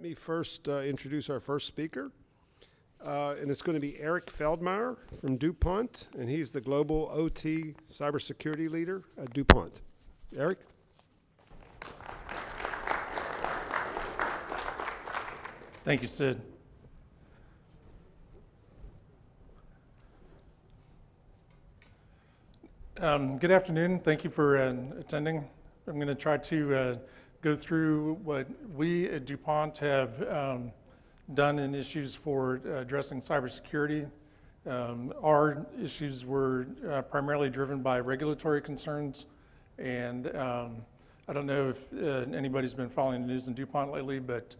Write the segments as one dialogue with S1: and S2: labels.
S1: me first introduce our first speaker. And it's going to be Eric Feldmeyer from DuPont, and he's the Global OT Cybersecurity Leader at DuPont. Eric?
S2: Thank you, Sid. Good afternoon. Thank you for attending. I'm going to try to go through what we at DuPont have done in issues for addressing cybersecurity. Our issues were primarily driven by regulatory concerns, and I don't know if anybody's been following the news in DuPont lately, but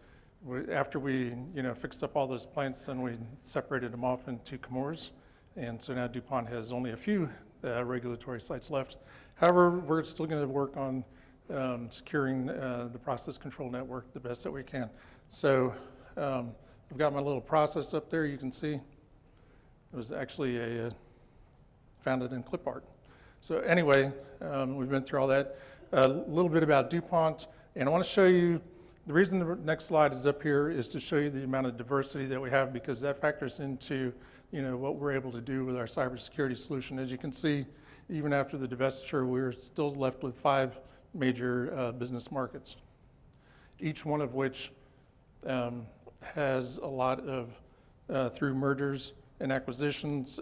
S2: after we fixed up all those plants, then we separated them off into Comores, and so now DuPont has only a few regulatory sites left. However, we're still going to work on securing the process control network the best that we can. So I've got my little process up there. You can see it was actually founded in clip art. So anyway, we've been through all that. A little bit about DuPont, and I want to show you, the reason the next slide is up here is to show you the amount of diversity that we have, because that factors into what we're able to do with our cybersecurity solution. As you can see, even after the divestiture, we're still left with 5 major business markets, each one of which has a lot of, through mergers and acquisitions,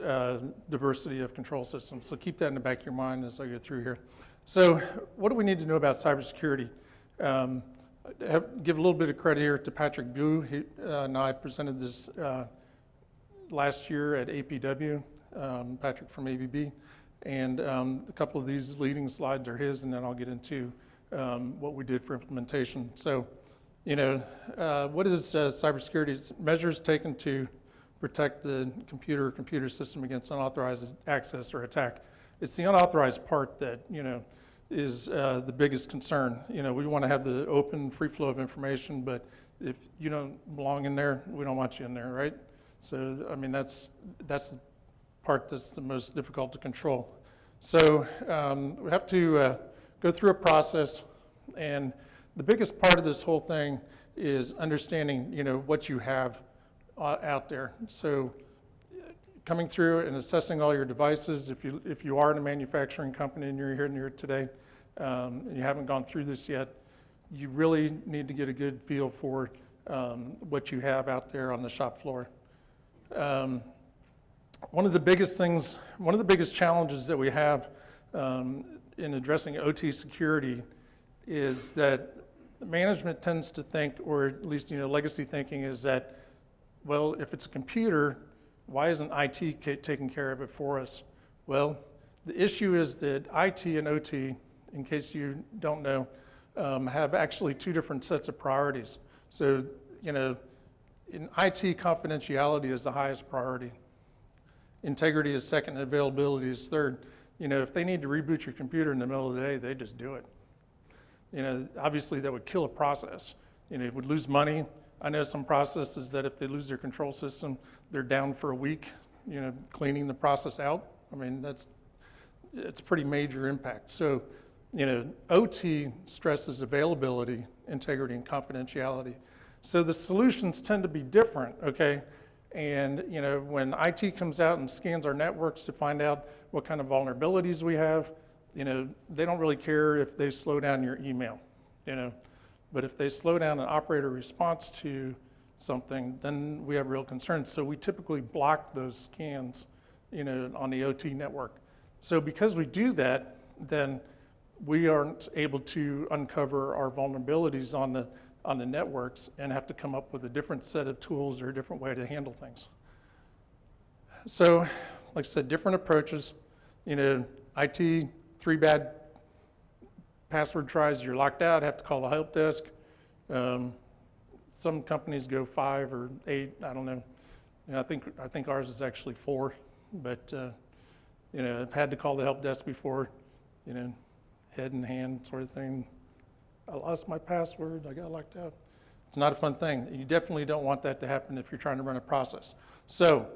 S2: diversity of control systems. So keep that in the back of your mind as I go through here. So what do we need to know about cybersecurity? Give a little bit of credit here to Patrick Bu. He and I presented this last year at APW, Patrick from ABB. And a couple of these leading slides are his, and then I'll get into what we did for implementation. So, what is cybersecurity? It's measures taken to protect the computer system against unauthorized access or attack. It's the unauthorized part that, is the biggest concern. We want to have the open, free flow of information, but if you don't belong in there, we don't want you in there, right? So, I mean, that's the part that's the most difficult to control. So we have to go through a process, and the biggest part of this whole thing is understanding, what you have out there. So coming through and assessing all your devices, if you are in a manufacturing company and you're here today, and you haven't gone through this yet, you really need to get a good feel for what you have out there on the shop floor. One of the biggest challenges that we have in addressing OT security is that management tends to think, or at least legacy thinking is that, well, if it's a computer, why isn't IT taking care of it for us? Well, the issue is that IT and OT, in case you don't know, have actually 2 different sets of priorities. So, in IT, confidentiality is the highest priority. Integrity is second, and availability is third. If they need to reboot your computer in the middle of the day, they just do it. Obviously that would kill a process. It would lose money. I know some processes that if they lose their control system, they're down for a week, cleaning the process out. I mean, it's a pretty major impact. So, OT stresses availability, integrity, and confidentiality. So the solutions tend to be different, okay? And when IT comes out and scans our networks to find out what kind of vulnerabilities we have, they don't really care if they slow down your email, But if they slow down an operator response to something, then we have real concerns. So we typically block those scans, on the OT network. So because we do that, then we aren't able to uncover our vulnerabilities on the networks and have to come up with a different set of tools or a different way to handle things. So, like I said, different approaches. IT, 3 bad password tries, you're locked out, have to call the help desk. Some companies go 5 or 8, I don't know. I think ours is actually 4, but I've had to call the help desk before, head in hand sort of thing. I lost my password, I got locked out. It's not a fun thing. You definitely don't want that to happen if you're trying to run a process. So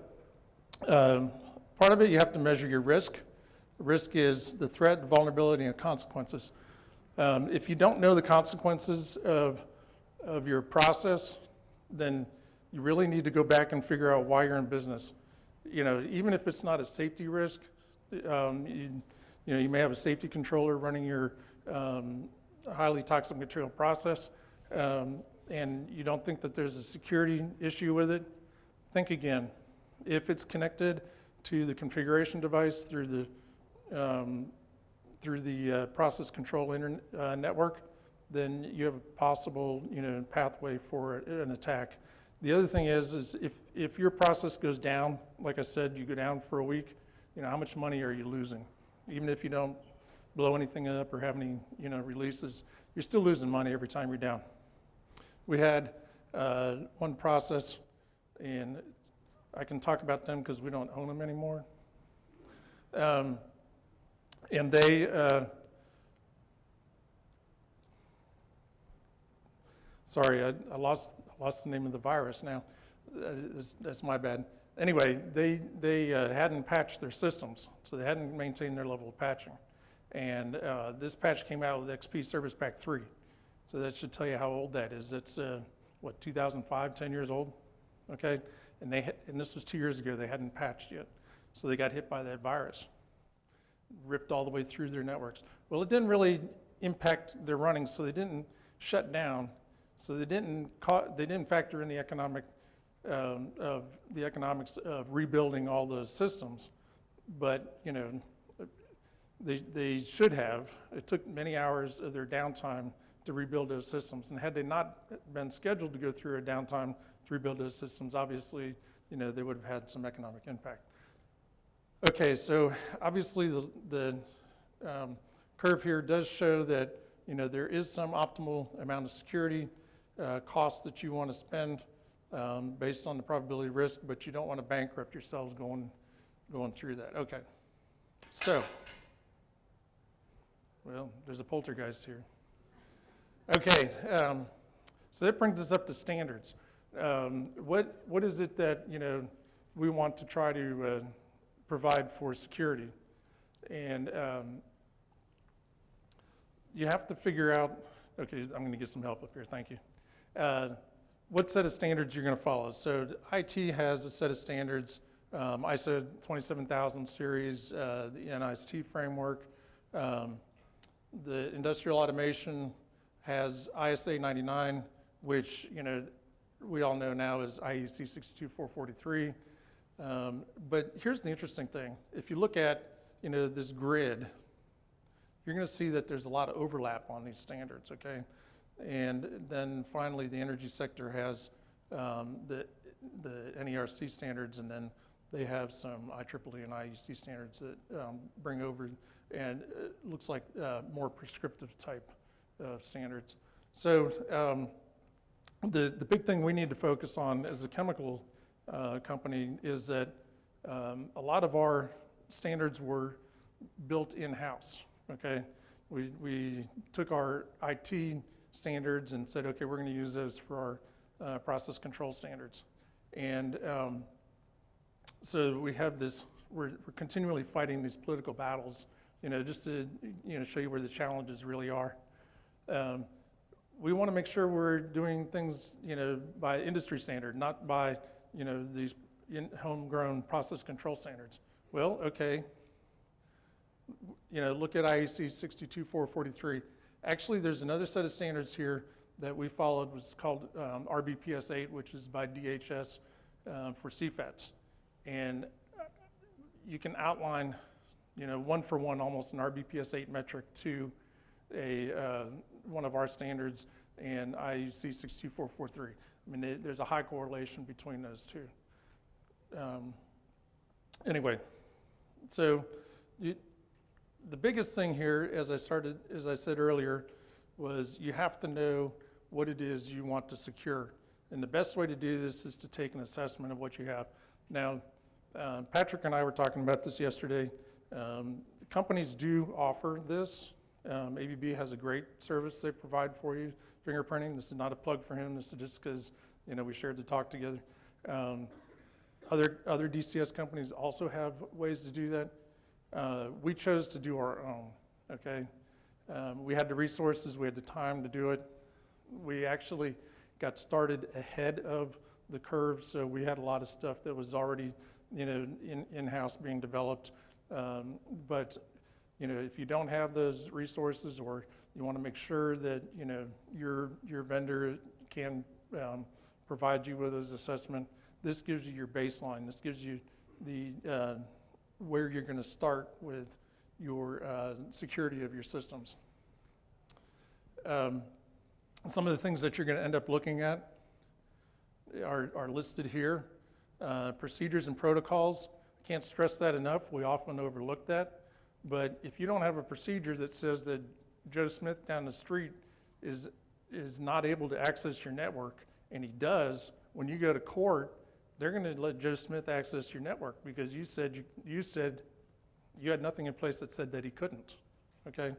S2: part of it, you have to measure your risk. Risk is the threat, vulnerability, and consequences. If you don't know the consequences of your process, then you really need to go back and figure out why you're in business. Even if it's not a safety risk, you may have a safety controller running your highly toxic material process, and you don't think that there's a security issue with it. Think again. If it's connected to the configuration device through the process control network, then you have a possible pathway for an attack. The other thing is if your process goes down, like I said, you go down for a week, how much money are you losing? Even if you don't blow anything up or have any releases, you're still losing money every time you're down. We had one process, and I can talk about them because we don't own them anymore. And they, sorry, I lost the name of the virus now. That's my bad. Anyway, they hadn't patched their systems, so they hadn't maintained their level of patching. And this patch came out with XP Service Pack 3. So that should tell you how old that is. It's, 2005, 10 years old? Okay, and this was 2 years ago, they hadn't patched yet. So they got hit by that virus, ripped all the way through their networks. Well, it didn't really impact their running, so they didn't shut down. So they didn't factor in the economics of rebuilding all those systems, but they should have. It took many hours of their downtime to rebuild those systems, and had they not been scheduled to go through a downtime to rebuild those systems, obviously, they would have had some economic impact. Okay, so obviously the curve here does show that there is some optimal amount of security costs that you want to spend based on the probability of risk, but you don't want to bankrupt yourselves going through that. Okay, so, well, there's a poltergeist here. Okay, so that brings us up to standards. What is it that we want to try to provide for security? And you have to figure out. Okay, I'm going to get some help up here. Thank you. What set of standards you're going to follow? So IT has a set of standards. ISO 27000 series, the NIST framework. The industrial automation has ISA 99, which we all know now is IEC 62443. But here's the interesting thing. If you look at this grid, you're going to see that there's a lot of overlap on these standards, okay? And then finally, the energy sector has the NERC standards, and then they have some IEEE and IEC standards that bring over, and it looks like more prescriptive type standards. So the big thing we need to focus on as a chemical company is that a lot of our standards were built in-house, okay? We took our IT standards and said, okay, we're going to use those for our process control standards. And so we have this, we're continually fighting these political battles, just to show you where the challenges really are. We want to make sure we're doing things, by industry standard, not by, these homegrown process control standards. Well, okay, look at IEC 62443. Actually, there's another set of standards here that we followed, was called RBPS 8, which is by DHS for CFATs. And you can outline, one for one, almost an RBPS 8 metric to one of our standards and IEC 62443. I mean, there's a high correlation between those two. Anyway, so the biggest thing here, as I said earlier, was you have to know what it is you want to secure. And the best way to do this is to take an assessment of what you have. Now, Patrick and I were talking about this yesterday. Companies do offer this. ABB has a great service they provide for you, fingerprinting. This is not a plug for him. This is just because we shared the talk together. Other DCS companies also have ways to do that. We chose to do our own, okay? We had the resources, we had the time to do it. We actually got started ahead of the curve, so we had a lot of stuff that was already, in-house being developed. But, if you don't have those resources, or you want to make sure that, your vendor can provide you with those assessment, this gives you your baseline. This gives you the where you're going to start with your security of your systems. Some of the things that you're going to end up looking at are listed here. Procedures and protocols. Can't stress that enough. We often overlook that. But if you don't have a procedure that says that Joe Smith down the street is not able to access your network, and he does, when you go to court, they're going to let Joe Smith access your network because you said you had nothing in place that said that he couldn't. Okay,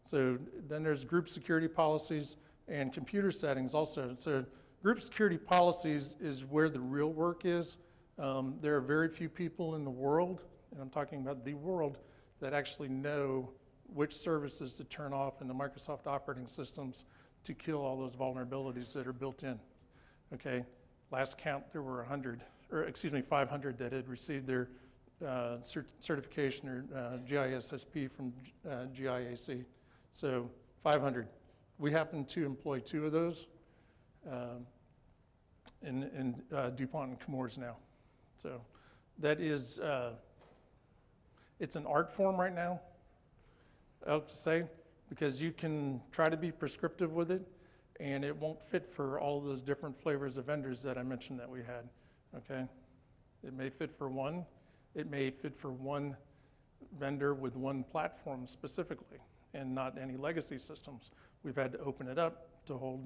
S2: so then there's group security policies and computer settings also. So group security policies is where the real work is. There are very few people in the world, and I'm talking about the world, that actually know which services to turn off in the Microsoft operating systems to kill all those vulnerabilities that are built in. Okay, last count there were 500 that had received their certification or GISSP from GIAC. So 500. We happen to employ 2 of those in DuPont and Chemours now. So that is, it's an art form right now, I have to say, because you can try to be prescriptive with it, and it won't fit for all of those different flavors of vendors that I mentioned that we had, okay? It may fit for one. It may fit for one vendor with one platform specifically, and not any legacy systems. We've had to open it up to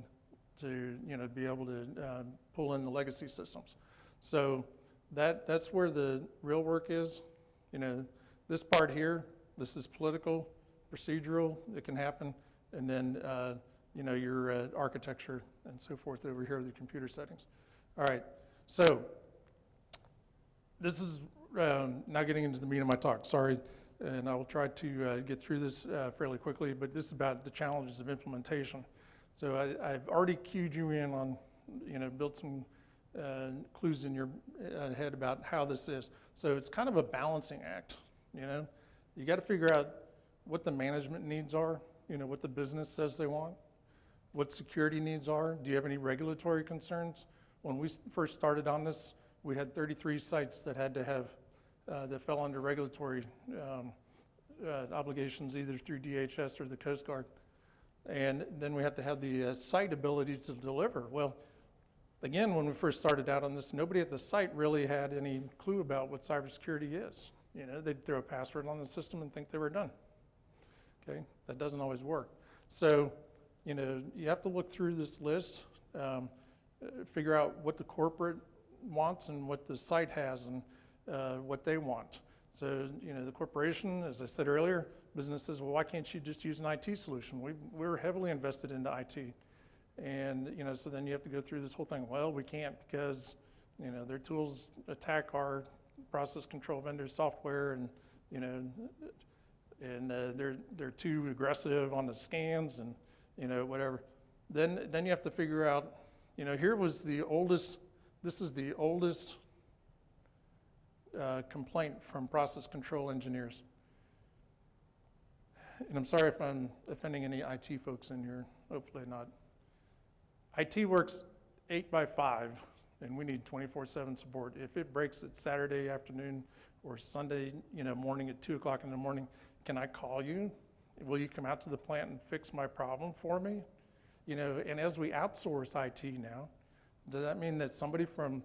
S2: be able to pull in the legacy systems. So that's where the real work is. This part here, this is political, procedural, it can happen, and then your architecture and so forth over here, the computer settings. All right, so this is now getting into the meat of my talk, sorry, and I will try to get through this fairly quickly, but this is about the challenges of implementation. So I've already cued you in on, built some clues in your head about how this is. So it's kind of a balancing act, You got to figure out what the management needs are, what the business says they want, what security needs are. Do you have any regulatory concerns? When we first started on this, we had 33 sites that had to have, that fell under regulatory obligations either through DHS or the Coast Guard. And then we had to have the site ability to deliver. Well, again, when we first started out on this, nobody at the site really had any clue about what cybersecurity is. They'd throw a password on the system and think they were done. Okay, that doesn't always work. So, you have to look through this list, figure out what the corporate wants and what the site has and what they want. So, the corporation, as I said earlier, business says, well, why can't you just use an IT solution? We're heavily invested into IT. And, so then you have to go through this whole thing. Well, we can't because, their tools attack our process control vendor software and, they're too aggressive on the scans and, whatever. Then you have to figure out, here was the oldest, this is the oldest complaint from process control engineers. And I'm sorry if I'm offending any IT folks in here, hopefully not. IT works 8 by 5, and we need 24/7 support. If it breaks at Saturday afternoon or Sunday, morning at 2 o'clock in the morning, can I call you? Will you come out to the plant and fix my problem for me? And as we outsource IT now, does that mean that somebody from,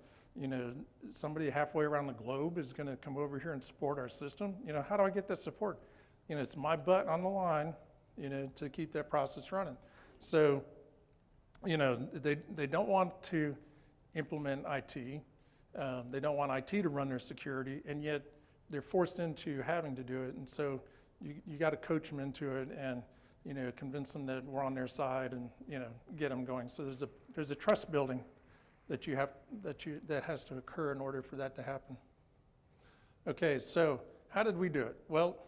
S2: somebody halfway around the globe is going to come over here and support our system? How do I get that support? It's my butt on the line, to keep that process running. So, they don't want to implement IT. They don't want IT to run their security, and yet they're forced into having to do it. And so you got to coach them into it and, convince them that we're on their side and, get them going. So there's a trust building that that has to occur in order for that to happen. Okay, so how did we do it? Well,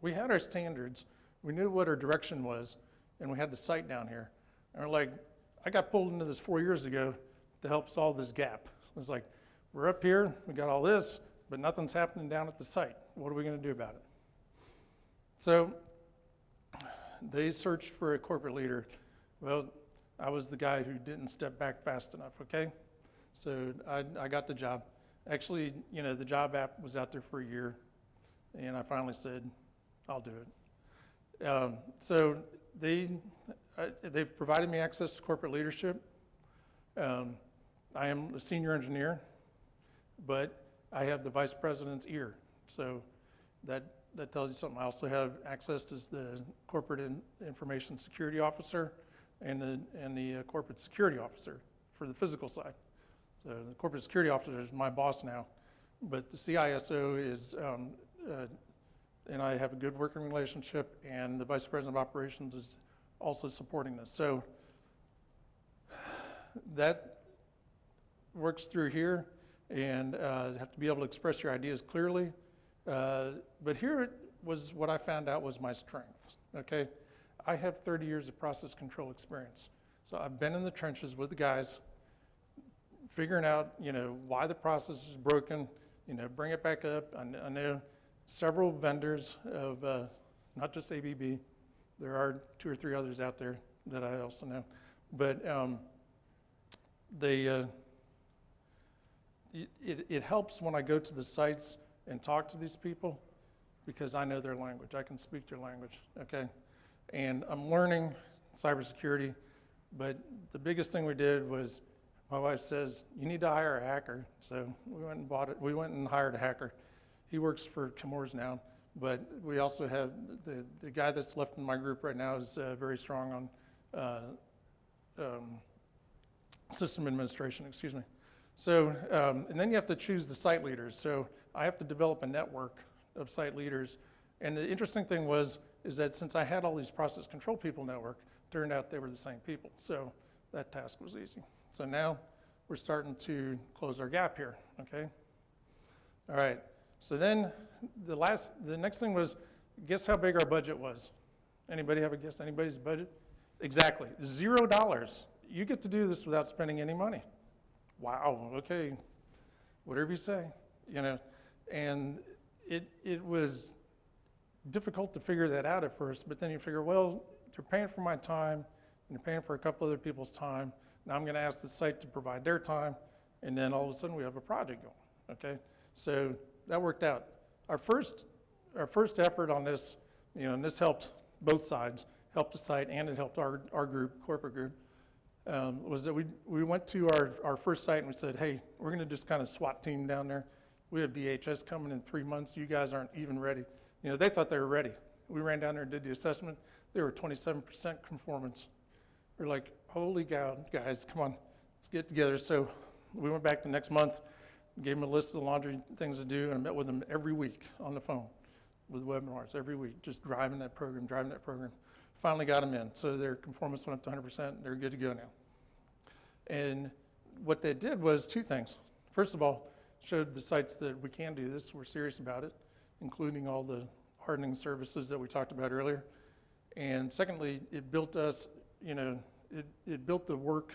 S2: we had our standards. We knew what our direction was, and we had the site down here. And we're like, I got pulled into this 4 years ago to help solve this gap. It's like, we're up here, we got all this, but nothing's happening down at the site. What are we going to do about it? So they searched for a corporate leader. Well, I was the guy who didn't step back fast enough, okay? So I got the job. Actually, you know, the job app was out there for a year, and I finally said, I'll do it. So they've provided me access to corporate leadership. I am a senior engineer, but I have the vice president's ear. So that tells you something. I also have access to the corporate information security officer and the corporate security officer for the physical side. So the corporate security officer is my boss now, but the CISO is, and I have a good working relationship, and the vice president of operations is also supporting this. So that works through here, and have to be able to express your ideas clearly. But here was what I found out was my strength, okay? I have 30 years of process control experience. So I've been in the trenches with the guys, figuring out, you know, why the process is broken, you know, bring it back up. I know several vendors of, not just ABB, there are 2 or 3 others out there that I also know, but it helps when I go to the sites and talk to these people because I know their language. I can speak their language, okay? And I'm learning cybersecurity, but the biggest thing we did was, my wife says, you need to hire a hacker. So we went and bought it. We went and hired a hacker. He works for Chemours now, but we also have the guy that's left in my group right now is very strong on system administration, excuse me. So, and then you have to choose the site leaders. So I have to develop a network of site leaders. And the interesting thing is that since I had all these process control people network, turned out they were the same people. So that task was easy. So now we're starting to close our gap here, okay? All right, so then the next thing was, guess how big our budget was? Anybody have a guess, anybody's budget? Exactly, $0. You get to do this without spending any money. Wow, okay, whatever you say, you know. And it was difficult to figure that out at first, but then you figure, well, you're paying for my time, and you're paying for a couple other people's time. Now I'm going to ask the site to provide their time, and then all of a sudden we have a project going, okay? So that worked out. Our first effort on this, you know, and this helped both sides, helped the site and it helped our group, corporate group, was that we went to our first site and we said, hey, we're going to just kind of SWAT team down there. We have DHS coming in 3 months. You guys aren't even ready. You know, they thought they were ready. We ran down there and did the assessment. They were 27% conformance. We're like, holy cow, guys, come on, let's get together. So we went back the next month, gave them a list of the laundry things to do, and met with them every week on the phone with webinars every week, just driving that program. Finally got them in. So their conformance went up to 100%. They're good to go now. And what they did was 2 things. First of all, showed the sites that we can do this. We're serious about it, including all the hardening services that we talked about earlier. And secondly, it built us, you know, it built the work,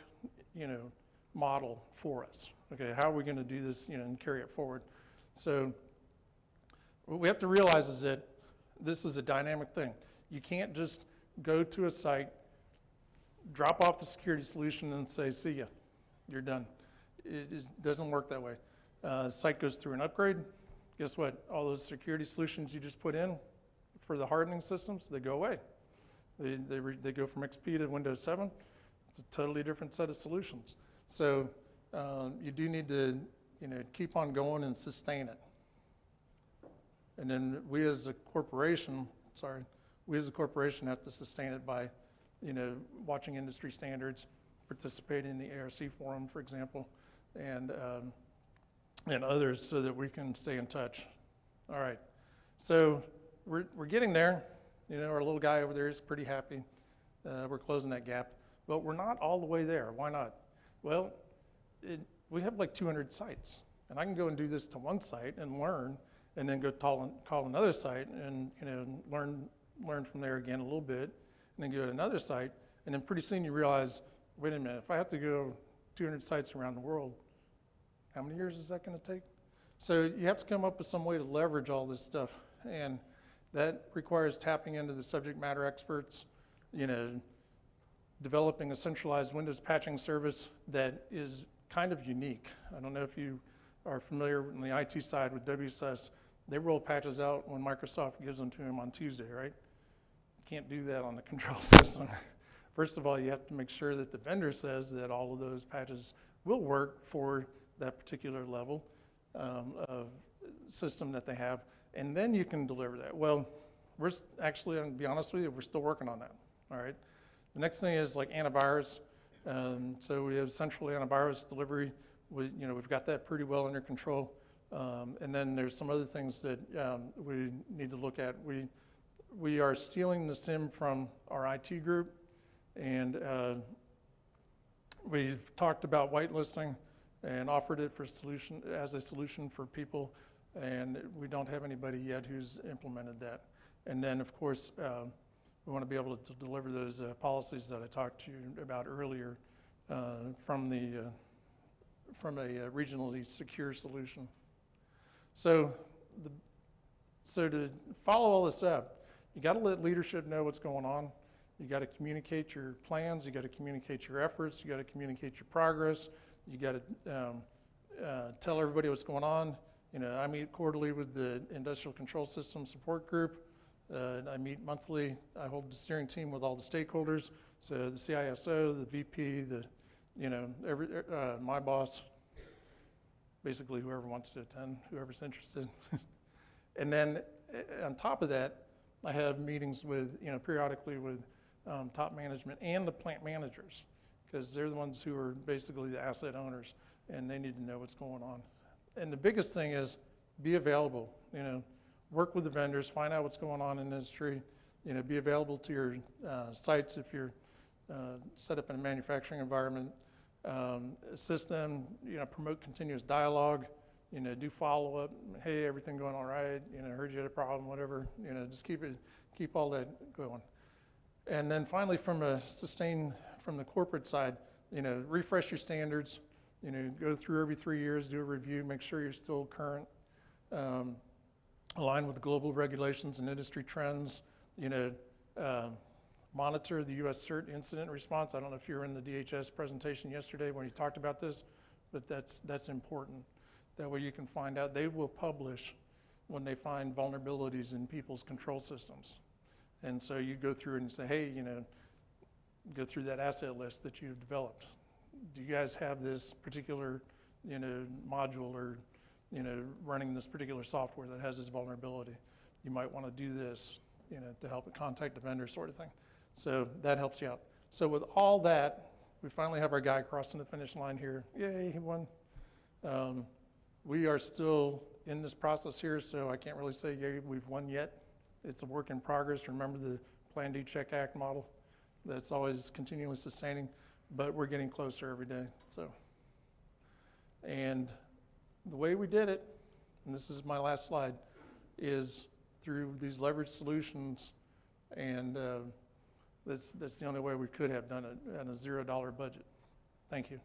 S2: you know, model for us. Okay, how are we going to do this, you know, and carry it forward? So what we have to realize is that this is a dynamic thing. You can't just go to a site, drop off the security solution and say, see ya, you're done. Doesn't work that way. Site goes through an upgrade. Guess what? All those security solutions you just put in for the hardening systems, they go away. They go from XP to Windows 7. It's a totally different set of solutions. So you do need to, you know, keep on going and sustain it. And then we as a corporation have to sustain it by, you know, watching industry standards, participating in the ARC forum, for example, and others, so that we can stay in touch. All right, so we're getting there. You know, our little guy over there is pretty happy. We're closing that gap, but we're not all the way there. Why not? Well, we have like 200 sites, and I can go and do this to one site and learn, and then go call another site and, you know, learn from there again a little bit, and then go to another site, and then pretty soon you realize wait a minute, if I have to go 200 sites around the world, how many years is that going to take? So you have to come up with some way to leverage all this stuff, and that requires tapping into the subject matter experts, developing a centralized Windows patching service that is kind of unique. I don't know if you are familiar on the IT side with WSUS. They roll patches out when Microsoft gives them to them on Tuesday, right? You can't do that on the control system. First of all, you have to make sure that the vendor says that all of those patches will work for that particular level of system that they have, and then you can deliver that. Well, we're actually, to be honest with you, we're still working on that, all right? The next thing is like antivirus. So we have central antivirus delivery. We've got that pretty well under control. And then there's some other things that we need to look at. We are stealing the SIM from our IT group, and we've talked about whitelisting and offered it for as a solution for people, and we don't have anybody yet who's implemented that. And then, of course, we want to be able to deliver those policies that I talked to you about earlier from a regionally secure solution. So to follow all this up, you got to let leadership know what's going on. You got to communicate your plans. You got to communicate your efforts. You got to communicate your progress. You got to tell everybody what's going on. I meet quarterly with the Industrial Control System Support Group. I meet monthly. I hold the steering team with all the stakeholders. So the CISO, the VP, my boss, basically whoever wants to attend, whoever's interested. And then on top of that, I have meetings with, periodically with top management and the plant managers, because they're the ones who are basically the asset owners, and they need to know what's going on. And the biggest thing is be available, work with the vendors, find out what's going on in the industry, be available to your sites if you're set up in a manufacturing environment, assist them, promote continuous dialogue, do follow-up. Hey, everything going all right? Heard you had a problem, whatever. Just keep all that going. And then finally, from the corporate side, refresh your standards. Go through every 3 years, do a review, make sure you're still current, align with global regulations and industry trends. Monitor the U.S. CERT incident response. I don't know if you were in the DHS presentation yesterday when you talked about this, but that's important. That way you can find out. They will publish when they find vulnerabilities in people's control systems. And so you go through and say, hey, go through that asset list that you've developed. Do you guys have this particular, module or, running this particular software that has this vulnerability? You might want to do this, to help contact the vendor, sort of thing. So that helps you out. So with all that, we finally have our guy crossing the finish line here. Yay, he won. We are still in this process here, so I can't really say, yay, we've won yet. It's a work in progress. Remember the Plan, Do, Check, Act model that's always continually sustaining, but we're getting closer every day. So, and the way we did it, and this is my last slide, is through these leveraged solutions, and that's the only way we could have done it at a $0 budget. Thank you.